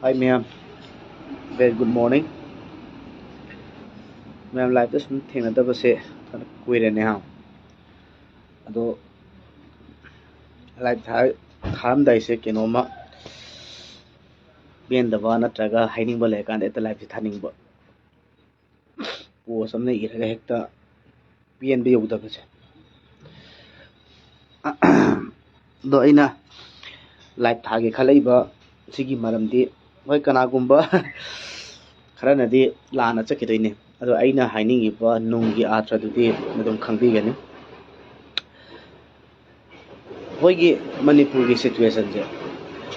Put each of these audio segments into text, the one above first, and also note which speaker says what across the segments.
Speaker 1: Hi ma'am, very good morning. Ma'am live this thing na daba se kuire ne ha. Ado live tham dai se kenoma bien daba na traga hiding ba le kan eta live se thaning ba. Po samne iraga hekta bien bi yoda ba se. Do aina live thage khalai ba sigi maramdi hoi kana gumba khara na di lana chakidoi ne. Ado aina hiding ba nungi atra dudi madum khangbi gani. Hoigi Manipur ki situation je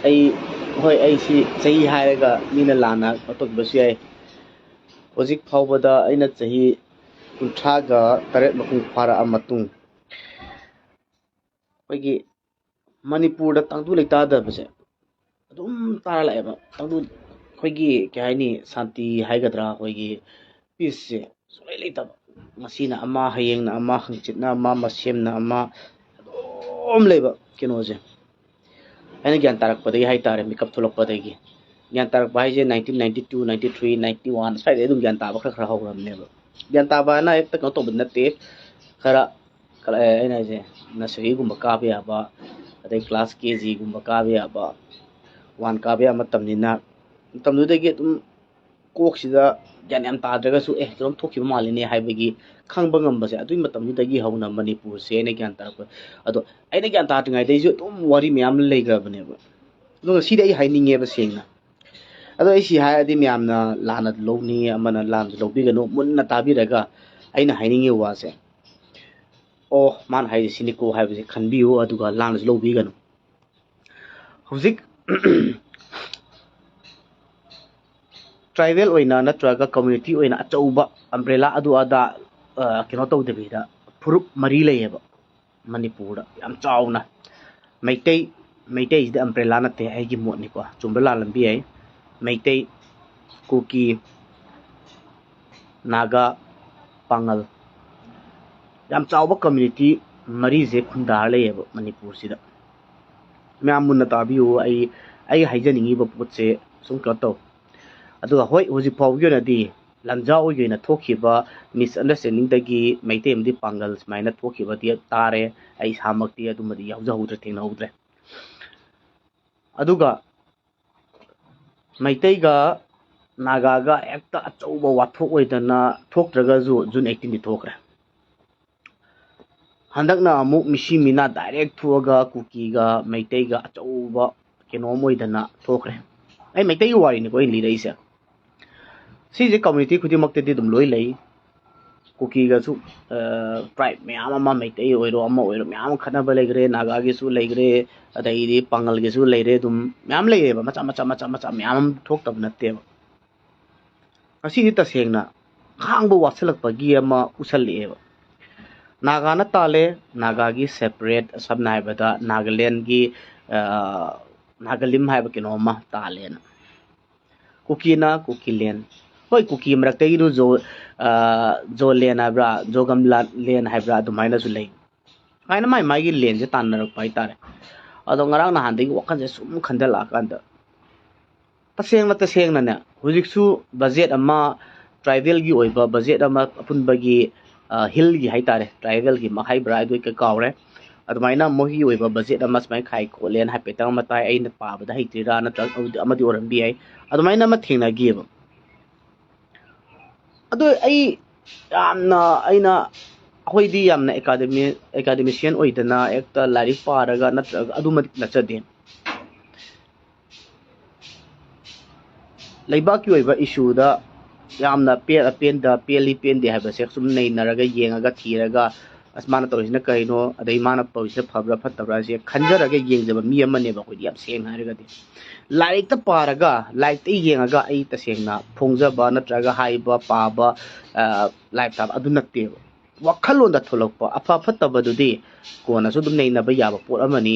Speaker 1: ai si chahi hairaga mina lana atok basu ai hojik phawbada aina chahi 30 ga taret makung phara amatung hoigi Manipur da tangdu leita da base adum tara la eba tangdu hoigi kya ni santi haigadra hoigi peace se solai leita masina ama hayeng na ama hangchit na ama masem na ama om leba kino je aina gyan tarak padai hai tare makeup tholok padai gi gyan tarak bai je 1992 93 91 sai edum gyan ta ba khara hawram ne ba gyan ta ba na ek tak to bad te khara kala aina je nasri gum ka ba ba adai class kg gum ka ba 1 ka ba matam ni na matam nu de ge tum kok sida gyan yam ta daga su kerom thoki mali ne hai bagi khangba ngam ba se adui matam nu dagi hauna Manipur se ne gyan tarak ado aina gyan ta ngai dei ju tum wari myam leigra bane ba no si dei hai ninge ba sengna ado ai si hai adi myam na lana lowni amana lan lowbi gano munna tabi raga aina hai ninge wa se o man hai siniko hai ba khanbi ho aduga lan lowbi gano hujik tribal oina natraga community oina achauba umbrella adu ada kino tawdebida furup mari leyeba Manipur yam chauna Meitei is the umbrella na te aigi mot ni ko chumbala lambi ai Meitei Kuki Naga Pangal yam chawba community mari je khundar leyeba Manipur sida myam munna tabiu ai haijaningi ba potse sum klato adu hoi hoji phawgyo na di lanjao yoina thokhiba misunderstanding dagi Meitei amdi Pangal smaina thokhiba di tare ai samakti adumadi yawjahudre thengna hudre aduga Meitei ga Naga ga ekta achauba wathok oidana thoktraga ju June 18 di thokre handakna amuk misi mina direct thuaga Kuki ga Meitei ga achauba keno moidana thokre ai Meitei wari ni ko li rei se si je community khudimakte di dum loi lei Kuki ga su tribe myam ama Meitei oiro ama oiro myam khana ba legre Naga gi su legre adai di Pangal gi su leire dum myam leire ba macha myam thok tab natte ba asi di tasengna khangbo wasalak pa gi ama usal e ba Naga na tale Naga gi separate sabna hai bada Nagaland gi Nagalim hai ba kino ma tale na Kuki na Kukiland hoi Kuki mrak te ru jo len abra jogam len hai bra dumaina su lei aina mai gi len je tan rak pai tare ado ngarang na handing wakan je sum khandala kanda taseng na ne hujik su budget ama tribal gi oiba budget ama apun bagi hill gi hai tare tribal gi mahai bra doi ka kawre adumaina mohi oiba budget ama smai khai ko len hai petang matai aina pa bada hai tira na trak amadi oram bi ai adumaina ma thengna gi ba ado ai yamna aina hoidi yamna academician oidana ekta larik paraga natraga adumadi nachade leibak ki oiba issue da yamna penda peli pendi haba se sum nei naraga yengaga thiraga asmana torisna kaino adai mana torisna phabra phatabra se khanjaraga yengjaba mi amane ba khodi yam seng haraga de larik ta paraga laik te yengaga ai tasengna phongjaba natraga haiba paba life tab adu natte wakhalo da tholokpa afa phataba dudi kona su dum nei na ba yaba pot amani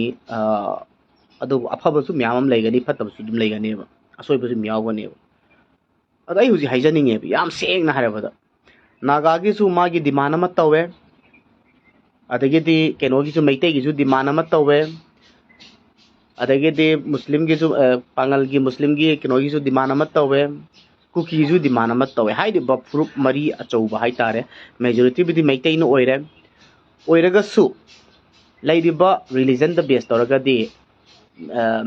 Speaker 1: adu afa ba su myamam leigani phataba su dum leigani ba asoi ba su myawgani ado ai huji haijaninge bi yam seng na harabada Naga gi su magi demand ama tawe adagi di keno gi su Meitei gi su demand ama tawe adagidi Muslim gi Pangal gi Muslim gi kino gi demand amat tawe Kuki demand amat tawe haidi ba frup mari achouba haitare majority bidi Meitei no oiraga su laidiba religion da base toragadi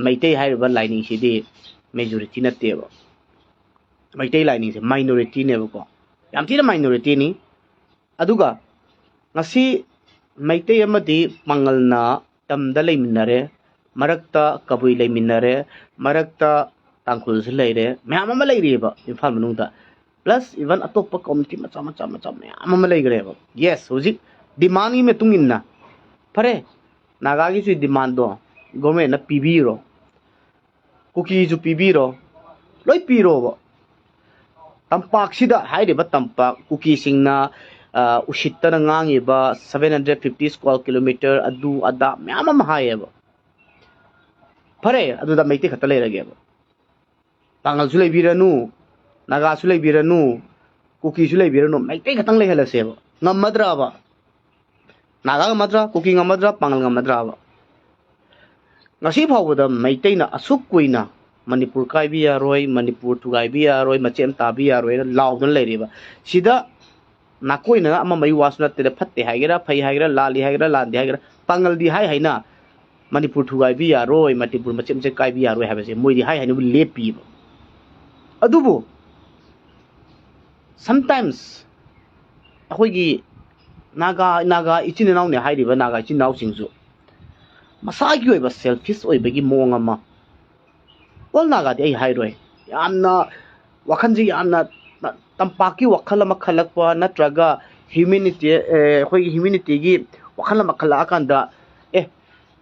Speaker 1: Meitei haiba lining sidi majority nateba Meitei lining se minority neba ko yam thina minority ni aduga ngasi Meitei amadi Pangalna tamda leiminare marakta kabui leiminare marakta tangkul se leire mayam ama leireba Imphal manungda plus even atoppa community macha mayam ama leigreba yes hojik demand gi metung inna pare Naga gi demand do government na pibiro Kuki pibiro loi piro ba tampak sida haideba tampak Kuki singna usitta na ngangi ba 750 square kilometer adu ada mayam ama hayeba pare adu da Meitei khata leirage ba Pangal su leibiranu Naga su leibiranu Kuki su leibiranu Meitei khatang leihalase ba ngamadra ba Naga ngamadra Kuki ngamadra Pangal ngamadra ba ngasi phawda Meitei na asuk kuina Manipur kaibi yaroi Manipur thugaibi yaroi machem tabi yaroi laudon leiriba sida nakoina ama mai wasna te phatte haigera phai haigera lali haigera landi haigera Pangal di hai haina Manipur thugaibi yaroi Manipur machem se kaibi yaroi habase moi di hai hainu lepi adubu sometimes ahoigi Naga ichinau ne hairiba Naga ichinau singju masagi oiba selfish oibagi mong ama all Naga di ai hairoi yamna wakhanji yamna tampaki wakhala makhalakpa natraga humanity humanity gi wakhala makhala kanda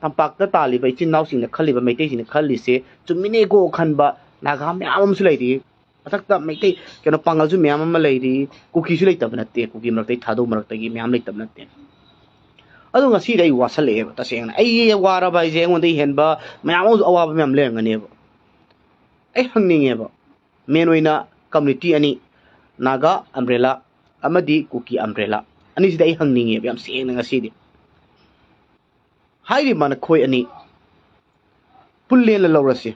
Speaker 1: tampakta taliba ichinau singna khaliba Meitei singna khalise chumine go khanba Naga mayam su leiri atakta Meitei keno Pangal su mayam ama leiri Kuki su leitab natte Kuki maraktai thado maraktagi mayam leitab natte adu ngasi dai wasale ba tasengna ai wara ba je ngonde henba mayam awaba mayam lengane ba ai hangninge ba menoina community ani Naga umbrella amadi Kuki umbrella ani sida ai hangninge ba yam sengna ngasi di hairi mana khoi ani pulle la lawrasi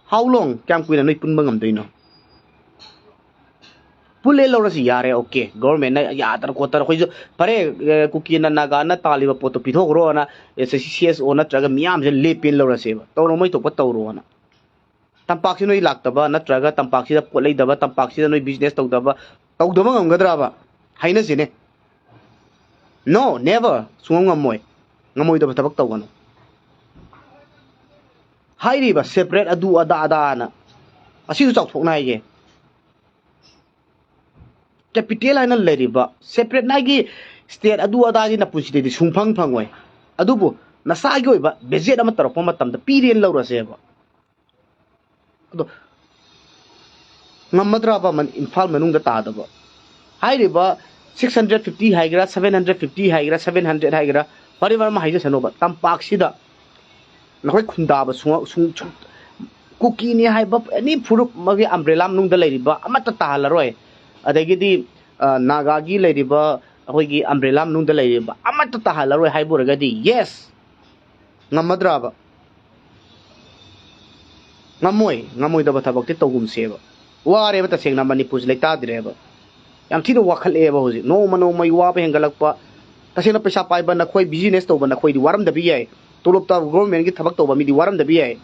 Speaker 1: how long kyam kuina noi punba ngamdoino pulle lawrasi yare okay government na ya tar ko tar khoi pare Kuki na Naga na taliba poto pithogro na CSO na traga miyam je lepin lawrasi ba tawro moi to patawro na tampak si noi laktaba na traga tampak si da polai daba tampak si da noi business tawdaba ngamgadra ba haina sine no never sungam ngamoy daba tabak tawgano hairi ba separate adu ada na asisu chak thokna ye capital haina leriba separate nagi state adu ada ji na punsi de sungphang phangoi adubu nasagi oiba budget ama tarapma matamda pirien lawrase ba ado ngamadra ba man Imphal manungda tadaba hairiba 650 haigra 750 haigra 700 haigra parivar ma haija sanoba tampak sida nakoi khunda ba sung Kuki ni haiba ani furup magi umbrella nungda leiriba amata tahalaroi adagidi Naga gi leiriba ahoigi umbrella nungda leiriba amata tahalaroi haiburagadi yes ngamadra ba ngamoi da bathabak te togum seba ware ba tasengna Manipur leita direba yam thino wakhal eba hoji no mai wa ba hengalakpa tasena paisa paiba na khoi business to ba na khoi di waram da bi yai tolop ta government gi thabak to ba mi di waram da bi yai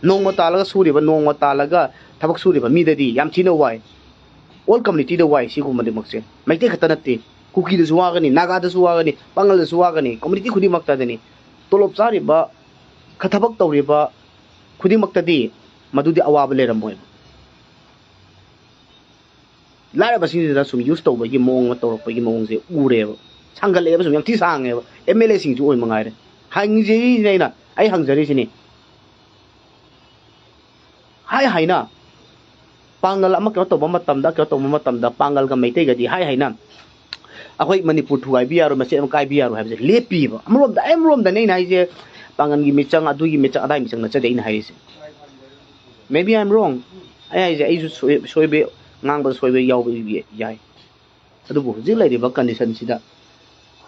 Speaker 1: nongma talaga suri ba nongma talaga thabak suri ba mi da di yam thino wai all community da wai si gumade makse Meitei khata natte Kuki da suwa gani Naga da suwa gani Pangal da suwa gani community khudi makta dani tolop sari ba khathabak tawri ba khudi makta di madudi awaba leramoi lara basini da sum use to bagi mong ma to bagi mong je ureba sangal eba sum yam ti sange ba MLA sing ju oi mangai re hangje nei na ai hangjari sini hai na Pangal ama ka to ba matamda Pangal ga Meitei ga di hai na akhoi Manipur thuai bi yaro mase kai bi yaro habje lepi ba amrom da nei na je Pangan gi michang adu gi michang adai michang na cha dei na hai se maybe I'm wrong ai soibe ngang ba soibe yaw bi yai adu bu ji lai ba condition sida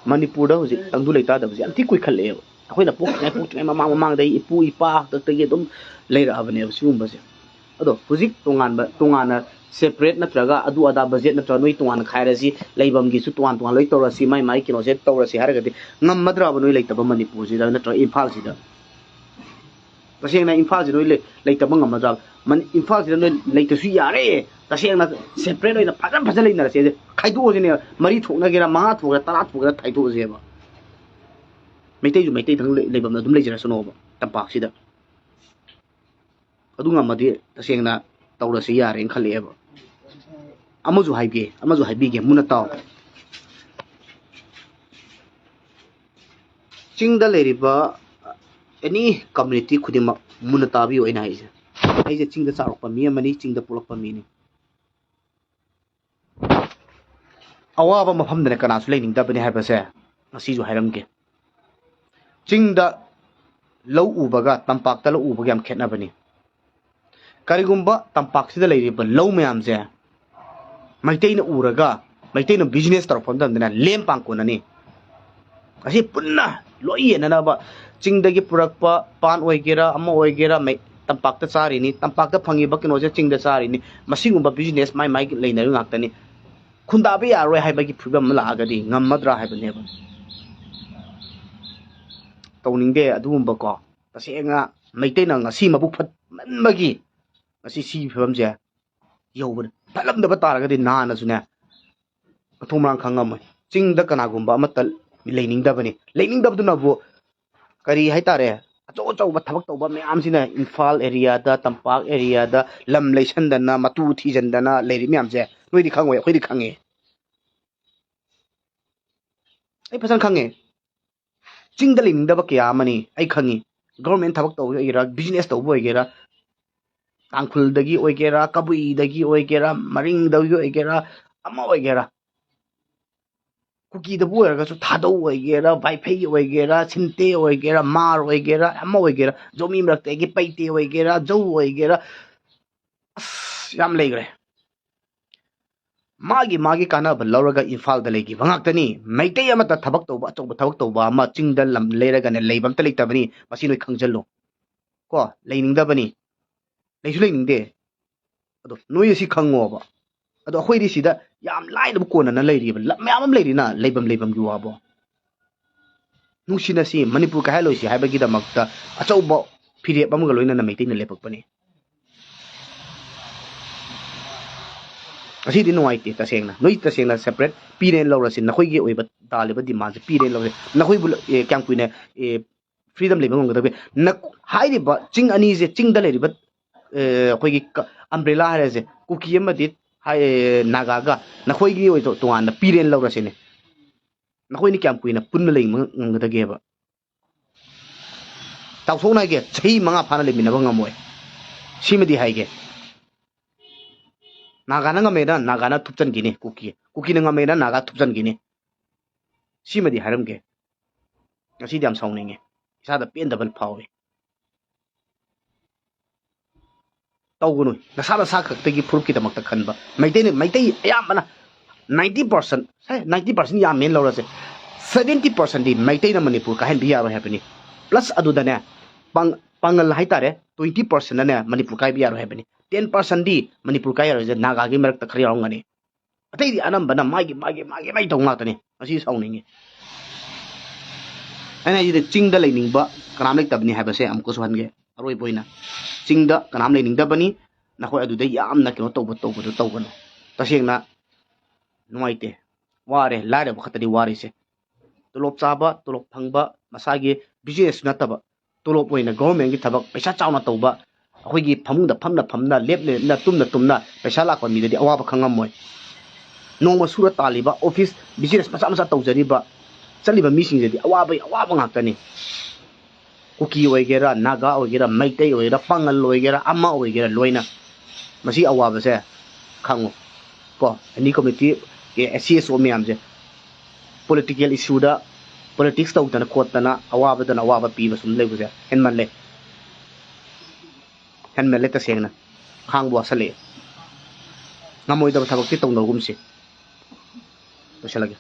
Speaker 1: Manipur da hoji tangdu leita da ji anti koi khale ꯑꯩꯈꯣꯏꯅ ꯄꯣꯛꯇ꯭ꯔꯤꯉꯩ ꯃꯃꯥꯡꯗꯩ ꯏꯄꯨ ꯏꯄꯥ ꯍꯥꯛꯇꯛꯇꯒꯤ ꯑꯗꯨꯝ ꯂꯩꯔꯛꯑꯕꯅꯦꯕ ꯁꯤꯒꯨꯝꯕꯁꯦ ꯑꯗꯣ ꯍꯧꯖꯤꯛ ꯇꯣꯉꯥꯟꯅ separate ꯅꯠꯇ꯭ꯔꯒ ꯑꯗꯨ ꯑꯗꯥ ꯕꯖꯦꯠ ꯅꯠꯇ꯭ꯔꯒ ꯅꯣꯏ ꯇꯣꯉꯥꯟꯅ ꯈꯥꯏꯔꯁꯤ ꯂꯩꯐꯝꯒꯤꯁꯨ ꯇꯣꯉꯥꯟ ꯂꯣꯏ ꯇꯧꯔꯁꯤ ꯃꯥꯏ ꯀꯩꯅꯣꯁꯦ ꯇꯧꯔꯁꯤ ꯍꯥꯏꯔꯒꯗꯤ ꯉꯝꯃꯗ꯭ꯔꯕ ꯅꯣꯏ ꯂꯩꯇꯕ ꯃꯅꯤꯄꯨꯔꯁꯤꯗ ꯅꯠꯇ꯭ꯔꯒ ꯏꯝꯐꯥꯜꯁꯤꯗ ꯇꯁꯦꯡꯅ ꯏꯝꯐꯥꯜꯁꯤꯗ ꯅꯣꯏ ꯂꯩꯇꯕ ꯉꯝꯃꯗ꯭ꯔꯕ ꯏꯝꯐꯥꯜꯁꯤꯗ ꯅꯣꯏ ꯂꯩꯇꯁꯨ ꯌꯥꯔꯦ ꯇꯁꯦꯡꯅ ꯁꯦꯄꯔꯦꯠ ꯑꯣꯏꯅ ꯐꯖꯅ ꯂꯩꯅꯔꯁꯦ ꯈꯥꯏꯗꯣꯛꯑꯁꯤꯅꯦ 3 ꯊꯣꯛꯅꯒꯦꯔꯥ 5 ꯊꯣꯛꯒꯦꯔꯥ 10 ꯊꯣꯛꯒꯦꯔꯥ ꯈꯥꯏꯗꯣꯛꯑꯁꯦꯕ ꯃꯩꯇꯩꯁꯨ ꯃꯩꯇꯩꯗꯪ ꯂꯩꯐꯝꯗ ꯑꯗꯨꯝ ꯂꯩꯖꯔꯁꯅꯣꯕ ꯇꯝꯄꯥꯛꯁꯤꯗ ꯑꯗꯨ ꯉꯝꯃꯗꯤ ꯇꯁꯦꯡꯅ ꯇꯧꯔꯁꯤ ꯌꯥꯔꯦꯅ ꯈꯜꯂꯛꯑꯦꯕ ꯑꯃꯁꯨ ꯍꯥꯏꯕꯤꯒꯦ ꯃꯨꯟꯅ ꯇꯥꯎ ꯆꯤꯡꯗ ꯂꯩꯔꯤꯕ ꯑꯦꯅꯤ ꯀꯝꯃ꯭ꯌꯨꯅꯤꯇꯤ ꯈꯨꯗꯤꯡꯃꯛ ꯃꯨꯟꯅ ꯇꯥꯕꯤꯌꯨ ꯑꯩꯅ ꯍꯥꯏꯁꯦ ꯑꯩꯁꯦ ꯆꯤꯡꯗ ꯆꯥꯎꯔꯛꯄ ꯃꯤ ꯑꯃꯅꯤ ꯆꯤꯡꯗ ꯄꯣꯛꯂꯛꯄ ꯃꯤꯅꯤ ꯑꯋꯥꯕ ꯃꯐꯝꯗꯅ ꯀꯅꯥꯁꯨ ꯂꯩꯅꯤꯡꯗꯕꯅꯤ ꯍꯥꯏꯕꯁꯦ ꯉꯁꯤꯁꯨ ꯍꯥꯏꯔꯝꯒꯦ ꯆꯤꯡꯗ ꯂꯧ ꯎꯕꯒ ꯇꯝꯄꯥꯛꯇ ꯂꯧ ꯎꯕꯒ ꯌꯥꯝ ꯈꯦꯠꯅꯕꯅꯤ ꯀꯔꯤꯒꯨꯝꯕ ꯇꯝꯄꯥꯛꯁꯤꯗ ꯂꯩꯔꯤꯕ ꯂꯧ ꯃꯌꯥꯝꯁꯦ ꯃꯩꯇꯩꯅ ꯎꯔꯒ ꯃꯩꯇꯩꯅ ꯕꯤꯖꯤꯅꯦꯁ ꯇꯧꯔꯛꯄ ꯃꯇꯝꯗꯅ ꯂꯦꯝ ꯄꯥꯡꯀꯣꯟꯅꯅꯤ ꯑꯁꯤ ꯄꯨꯟꯅ ꯂꯣꯏ ꯌꯦꯟꯅꯅꯕ ꯆꯤꯡꯗꯒꯤ ꯄꯨꯔꯛꯄ ꯄꯥꯟ ꯑꯣꯏꯒꯦꯔꯥ ꯑꯃ ꯑꯣꯏꯒꯦꯔꯥ ꯇꯝꯄꯥꯛꯇ ꯆꯥꯔꯤꯅꯤ ꯇꯝꯄꯥꯛꯇ ꯐꯪꯉꯤꯕ ꯀꯩꯅꯣꯁꯦ ꯆꯤꯡꯗ ꯆꯥꯔꯤꯅꯤ ꯃꯁꯤꯒꯨꯝꯕ ꯕꯤꯖꯤꯅꯦꯁ ꯃꯥꯏ ꯂꯩꯅꯔꯤ ꯉꯥꯛꯇꯅꯤ ꯈꯨꯟꯗꯥꯕ ꯌꯥꯔꯣꯏ ꯍꯥꯏꯕꯒꯤ ꯐꯤꯕꯝ ꯑꯃ ꯂꯥꯛꯑꯒꯗꯤ ꯉꯝꯃꯗ꯭ꯔꯥ ꯍꯥꯏꯕꯅꯦꯕ ꯇꯧꯅꯤꯡꯗꯦ ꯑꯗꯨꯒꯨꯝꯕꯀꯣ ꯇꯁꯦꯡꯅ ꯃꯩꯇꯩꯅ ꯉꯁꯤ ꯃꯕꯨꯛ ꯐꯠꯃꯟꯕꯒꯤ ꯉꯁꯤ ꯁꯤꯒꯤ ꯐꯤꯕꯝꯁꯦ ꯌꯧꯕꯅꯤ ꯐꯠꯂꯝꯗꯕ ꯇꯥꯔꯒꯗꯤ ꯅꯍꯥꯟꯅꯁꯨꯅꯦ ꯃꯊꯣꯡ ꯃꯔꯥꯡ ꯈꯪꯉꯝꯃꯣꯏ ꯆꯤꯡꯗ ꯀꯅꯥꯒꯨꯝꯕ ꯑꯃꯠꯇ ꯂꯩꯅꯤꯡꯗꯕꯗꯨꯅꯕꯨ ꯀꯔꯤ ꯍꯥꯏꯇꯥꯔꯦ ꯑꯆꯧꯕ ꯊꯕꯛ ꯇꯧꯕ ꯃꯌꯥꯝꯁꯤꯅ ꯏꯝꯐꯥꯜ ꯑꯦꯔꯤꯌꯥꯗ ꯇꯝꯄꯥꯛ ꯑꯦꯔꯤꯌꯥꯗ ꯂꯝ ꯂꯩꯁꯟꯗꯅ ꯃꯇꯨ ꯊꯤꯖꯤꯟꯗꯅ ꯂꯩꯔꯤ ꯃꯌꯥꯝꯁꯦ ꯅꯣꯏꯗꯤ ꯈꯪꯉꯣꯏ ꯑꯩꯈꯣꯏꯗꯤ ꯈꯪꯉꯦ ꯑꯩ ꯐꯖꯅ ꯈꯪꯉꯦ ꯆꯤꯡꯗ ꯂꯩꯅꯤꯡꯗꯕ ꯀꯌꯥ ꯑꯃꯅꯤ ꯑꯩ ꯈꯪꯉꯤ ꯒꯣꯔꯃꯦꯟ ꯊꯕꯛ ꯇꯧꯕ ꯑꯣꯏꯒꯦꯔꯥ ꯕꯤꯖꯤꯅꯦꯁ ꯇꯧꯕ ꯑꯣꯏꯒꯦꯔꯥ ꯇꯥꯡꯈꯨꯜꯗꯒꯤ ꯑꯣꯏꯒꯦꯔꯥ ꯀꯕꯨꯏꯗꯒꯤ ꯑꯣꯏꯒꯦꯔꯥ ꯃꯔꯤꯡꯗꯒꯤ ꯑꯣꯏꯒꯦꯔꯥ ꯑꯃ ꯑꯣꯏꯒꯦꯔꯥ ꯀꯨꯀꯤꯗꯕꯨ ꯑꯣꯏꯔꯒꯁꯨ ꯊꯥꯗꯧ ꯑꯣꯏꯒꯦꯔꯥ ꯋꯥꯏꯐꯩ ꯑꯣꯏꯒꯦꯔꯥ ꯁꯤꯟꯇꯦ ꯑꯣꯏꯒꯦꯔꯥ ꯃꯥꯔ ꯑꯣꯏꯒꯦꯔꯥ ꯑꯃ ꯑꯣꯏꯒꯦꯔꯥ ꯖꯣꯃꯤ ꯃꯔꯛꯇꯒꯤ ꯄꯩꯇꯦ ꯑꯣꯏꯒꯦꯔꯥ ꯖꯧ ꯑꯣꯏꯒꯦꯔꯥ ꯑꯁ ꯌꯥꯝ ꯂꯩꯈ꯭ꯔꯦ ꯃꯥꯒꯤ ꯀꯥꯟꯅꯕ ꯂꯧꯔꯒ ꯏꯝꯐꯥꯜꯗ ꯂꯩꯈꯤꯕ ꯉꯥꯛꯇꯅꯤ ꯃꯩꯇꯩ ꯑꯃꯠꯇ ꯊꯕꯛ ꯇꯧꯕ ꯑꯆꯧꯕ ꯊꯕꯛ ꯇꯧꯕ ꯑꯃ ꯆꯤꯡꯗ ꯂꯝ ꯂꯩꯔꯒꯅꯦ ꯂꯩꯕ ꯑꯝꯇ ꯂꯩꯇꯕꯅꯤ ꯃꯁꯤ ꯅꯣꯏ ꯈꯪꯖꯜꯂꯨ ꯀꯣ ꯂꯩꯅꯤꯡꯗꯕꯅꯤ ꯂꯩꯁꯨ ꯂꯩꯅꯤꯡꯗꯦ ꯑꯗꯣ ꯅꯣꯏ ꯑꯁꯤ ꯈꯪꯉꯣꯕ ꯑꯗꯣ ꯑꯩꯈꯣꯏꯗꯤ ꯁꯤꯗ ꯌꯥꯝ ꯂꯥꯏꯅꯕ ꯀꯣꯟꯅꯅ ꯂꯩꯔꯤꯕ ꯂꯝ ꯃꯌꯥꯝ ꯑꯃ ꯂꯩꯔꯤꯅ ꯂꯩꯐꯝꯒꯤ ꯋꯥꯕꯣ ꯅꯨꯡꯁꯤꯅꯁꯤ ꯃꯅꯤꯄꯨꯔ ꯀꯥꯏꯍꯜꯂꯣꯏꯁꯤ ꯍꯥꯏꯕꯒꯤꯗꯃꯛꯇ ꯑꯆꯧꯕ ꯐꯤꯔꯦꯞ ꯑꯃꯒ ꯂꯣꯏꯅꯅ ꯃꯩꯇꯩꯅ ꯂꯦꯞꯄꯛꯄꯅꯤ ꯑꯁꯤꯗꯤ ꯅꯨꯡꯉꯥꯏꯇꯦ ꯇꯁꯦꯡꯅ ꯅꯣꯏ ꯇꯁꯦꯡꯅ ꯁꯦꯄꯔꯦꯠ ꯄꯤꯔꯦꯅ ꯂꯧꯔꯁꯤ ꯅꯈꯣꯏꯒꯤ ꯑꯣꯏꯕ ꯇꯥꯜꯂꯤꯕ ꯗꯤꯃꯥꯟꯁꯦ ꯄꯤꯔꯦꯅ ꯂꯧꯔꯁꯤ ꯅꯈꯣꯏꯕꯨ ꯀꯌꯥꯝ ꯀꯨꯏꯅ ꯐ꯭ꯔꯤꯗꯝ ꯂꯩꯕ ꯉꯝꯒꯗꯒꯦ ꯍꯥꯏꯔꯤꯕ ꯆꯤꯡ ꯑꯅꯤꯁꯦ ꯆꯤꯡꯗ ꯂꯩꯔꯤꯕ ꯑꯩꯈꯣꯏꯒꯤ ꯑꯝꯕ꯭ꯔꯦꯂꯥ ꯍꯥꯏꯔꯁꯦ ꯀꯨꯀꯤ ꯑꯃꯗꯤ ꯅꯥꯒꯥꯒ ꯅꯈꯣꯏꯒꯤ ꯑꯣꯏꯕ ꯇꯣꯉꯥꯟꯅ ꯄꯤꯔꯦꯅ ꯂꯧꯔꯁꯤꯅꯦ ꯅꯈꯣꯏꯅ ꯀꯌꯥꯝ ꯀꯨꯏꯅ ꯄꯨꯟꯅ ꯂꯩꯕ ꯉꯝꯒꯗꯒꯦꯕ ꯇꯥꯎꯊꯣꯛꯅ ꯍꯥꯏꯒꯦ ꯆꯍꯤ 5 ꯐꯥꯅ ꯂꯩꯃꯤꯟꯅꯕ ꯉꯝꯃꯣꯏ ꯁꯤꯃꯗꯤ ꯍꯥꯏꯒꯦ ꯅꯥꯒꯥꯅ ꯉꯝꯃꯦꯅ ꯅꯥꯒꯥꯅ ꯊꯨꯞꯆꯟꯈꯤꯅꯤ ꯀꯨꯀꯤꯅ ꯉꯝꯃꯦꯅ ꯅꯥꯒꯥ ꯊꯨꯞꯆꯟꯈꯤꯅꯤ ꯁꯤꯃꯗꯤ ꯍꯥꯏꯔꯝꯒꯦ ꯉꯁꯤꯗꯤ ꯌꯥꯝ ꯁꯥꯎꯅꯤꯡꯉꯦ ꯏꯁꯥꯗ ꯄꯦꯟꯗꯕ ꯐꯥꯎꯏ ꯇꯧꯒꯅꯨ ꯅꯁꯥ ꯈꯛꯇꯒꯤ ꯐꯨꯔꯨꯞꯀꯤꯗꯃꯛꯇ ꯈꯟꯕ ꯃꯩꯇꯩ ꯑꯌꯥꯝꯕꯅ 90% 90% ꯌꯥꯝꯃꯦꯅ ꯂꯧꯔꯁꯦ 70%ꯗꯤ ꯃꯩꯇꯩꯅ ꯃꯅꯤꯄꯨꯔ ꯀꯥꯏꯍꯟꯕ ꯌꯥꯔꯣꯏ ꯍꯥꯏꯕꯅꯤ ꯄ꯭ꯂꯁ ꯑꯗꯨꯗꯅꯦ ꯄꯥꯡꯒꯜ ꯍꯥꯏꯇꯥꯔꯦ 20%ꯅꯅꯦ ꯃꯅꯤꯄꯨꯔ ꯀꯥꯏꯕ ꯌꯥꯔꯣꯏ ꯍꯥꯏꯕꯅꯤ 10%ꯗꯤ ꯃꯅꯤꯄꯨꯔ ꯀꯥꯏ ꯌꯥꯔꯣꯏꯁꯦ ꯅꯥꯒꯥꯒꯤ ꯃꯔꯛꯇ ꯈꯔ ꯌꯥꯎꯔꯝꯒꯅꯤ ꯑꯇꯩꯗꯤ ꯑꯅꯝꯕꯅ ꯃꯥꯒꯤ ꯇꯧ ꯉꯥꯛꯇꯅꯤ ꯉꯁꯤ ꯁꯥꯎꯅꯤꯡꯉꯤ ꯑꯩꯅ ꯍꯥꯏꯁꯤꯗꯤ ꯆꯤꯡꯗ ꯂꯩꯅꯤꯡꯕ ꯀꯅꯥꯝ ꯂꯩꯇꯕꯅꯤ ꯍꯥꯏꯕꯁꯦ ꯑꯃꯨꯛꯀꯁꯨ ꯍꯟꯒꯦ ꯑꯔꯣꯏꯕ ꯑꯣꯏꯅ ꯆꯤꯡꯗ ꯀꯅꯥꯝ ꯂꯩꯅꯤꯡꯗꯕꯅꯤ ꯅꯈꯣꯏ ꯑꯗꯨꯗ ꯌꯥꯝꯅ ꯀꯩꯅꯣ ꯇꯧꯕꯗꯣ ꯇꯧꯒꯅꯨ ꯇꯁꯦꯡꯅ ꯅꯨꯡꯉꯥꯏꯇꯦ ꯋꯥꯔꯦ ꯂꯥꯏꯔꯕ ꯈꯛꯇꯗꯤ ꯋꯥꯔꯤꯁꯦ ꯇꯣꯂꯣꯞ ꯆꯥꯕ ꯇꯣꯂꯣꯞ ꯐꯪꯕ ꯃꯁꯥꯒꯤ ꯕꯤꯖꯤꯅꯦꯁ ꯅꯠꯇꯕ ꯇꯣꯂꯣꯞ ꯑꯣꯏꯅ ꯒꯣꯚꯔꯟꯃꯦꯟꯠꯒꯤ ꯊꯕꯛ ꯄꯩꯁꯥ ꯆꯥꯎꯅ ꯇꯧꯕ ꯑꯩꯈꯣꯏꯒꯤ ꯐꯃꯨꯡꯗ ꯐꯝꯅ ꯂꯦꯞꯅ ꯇꯨꯝꯅ ꯄꯩꯁꯥ ꯂꯥꯛꯄ ꯃꯤꯗꯗꯤ ꯑꯋꯥꯕ ꯈꯪꯉꯝꯃꯣꯏ ꯅꯣꯡꯃ ꯁꯨꯔ ꯇꯥꯜꯂꯤꯕ ꯑꯣꯐꯤꯁ ꯕꯤꯖꯤꯅꯦꯁ ꯃꯆꯥ ꯇꯧꯖꯔꯤꯕ ꯆꯠꯂꯤꯕ ꯃꯤꯁꯤꯡꯁꯤꯗꯤ ꯑꯋꯥꯕ ꯉꯥꯛꯇꯅꯤ ꯀꯨꯀꯤ ꯑꯣꯏꯒꯦꯔꯥ ꯅꯥꯒꯥ ꯑꯣꯏꯒꯦꯔꯥ ꯃꯩꯇꯩ ꯑꯣꯏꯒꯦꯔꯥ ꯄꯥꯡꯒꯜ ꯑꯣꯏꯒꯦꯔꯥ ꯑꯃ ꯑꯣꯏꯒꯦꯔꯥ ꯂꯣꯏꯅ ꯃꯁꯤ ꯑꯋꯥꯕꯁꯦ ꯈꯪꯉꯨ ꯀꯣ ꯑꯦꯅꯤ ꯀꯝꯃ꯭ꯌꯨꯅꯤꯇꯤ SC/SO ꯃꯌꯥꯝꯁꯦ ꯄꯣꯂꯤꯇꯤꯀꯦꯜ ꯏꯁꯨꯗ ꯄꯣꯂꯤꯇꯤꯛꯁ ꯇꯧꯗꯅ ꯈꯣꯠꯇꯅ ꯑꯋꯥꯕꯗꯅ ꯑꯋꯥꯕ ꯄꯤꯕ ꯁꯨꯝ ꯂꯩꯕꯁꯦ ꯍꯦꯟꯃꯜꯂꯦ ꯇꯁꯦꯡꯅ ꯈꯥꯡꯕ ꯋꯥꯁꯜꯂꯛꯑꯦ ꯉꯝꯃꯣꯏꯗꯕ ꯊꯕꯛꯇꯤ ꯇꯧꯅꯒꯨꯝꯁꯤ ꯂꯣꯏꯁꯤꯜꯂꯒꯦ